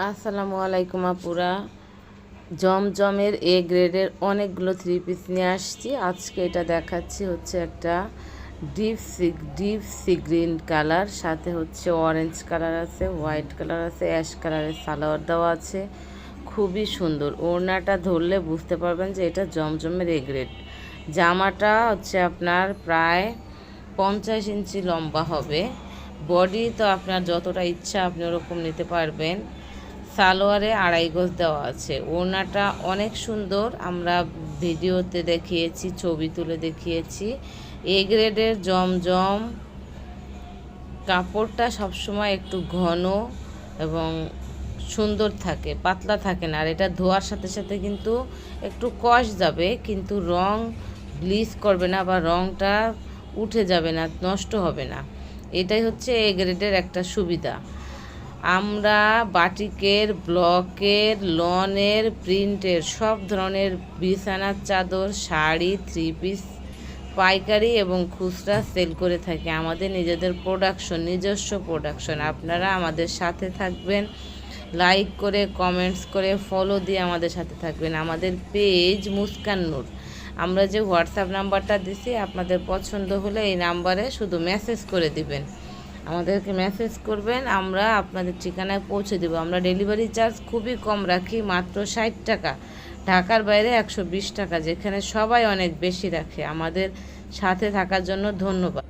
আসসালামু আলাইকুম আপুরা। জমজমের এ গ্রেডের অনেকগুলো থ্রি পিস নিয়ে আসছি। আজকে এটা দেখাচ্ছি হচ্ছে একটা ডিপ সি গ্রিন কালার, সাথে হচ্ছে অরেঞ্জ কালার আছে, হোয়াইট কালার আছে, অ্যাশ কালারের সালোয়ার দেওয়া আছে। খুবই সুন্দর, ওড়নাটা ধরলে বুঝতে পারবেন যে এটা জমজমের এ গ্রেড। জামাটা হচ্ছে আপনার প্রায় 50 ইঞ্চি লম্বা হবে। বডি তো আপনার যতটা ইচ্ছা আপনি ওরকম নিতে পারবেন। সালোয়ারে 2.5 গজ দেওয়া আছে। ওড়নাটা অনেক সুন্দর, আমরা ভিডিওতে দেখিয়েছি, ছবি তুলে দেখিয়েছি। এ গ্রেডের জমজম কাপড়টা সবসময় একটু ঘন এবং সুন্দর থাকে, পাতলা থাকে না। আর এটা ধোয়ার সাথে সাথে কিন্তু একটু কষ যাবে, কিন্তু রং ব্লিচ করবে না বা রংটা উঠে যাবে না, নষ্ট হবে না। এটাই হচ্ছে এ গ্রেডের একটা সুবিধা। আমরা বাটিকের, ব্লকের, লনের, প্রিন্টের সব ধরনের বিছানার চাদর, শাড়ি, থ্রি পিস পাইকারি এবং খুচরা সেল করে থাকি। আমাদের নিজেদের প্রোডাকশন, নিজস্ব প্রোডাকশন। আপনারা আমাদের সাথে থাকবেন, লাইক করে, কমেন্টস করে, ফলো দিয়ে আমাদের সাথে থাকবেন। আমাদের পেজ মুস্কান নূর। আমরা যে হোয়াটসঅ্যাপ নাম্বারটা দিছি, আপনাদের পছন্দ হলে এই নাম্বারে শুধু মেসেজ করে দিবেন, আমাদেরকে মেসেজ করবেন, আমরা আপনাদের ঠিকানায় পৌঁছে দেব। আমরা ডেলিভারি চার্জ খুবই কম রাখি, মাত্র 60 টাকা। ঢাকার বাইরে 120 টাকা, যেখানে সবাই অনেক বেশি রাখে। আমাদের সাথে থাকার জন্য ধন্যবাদ।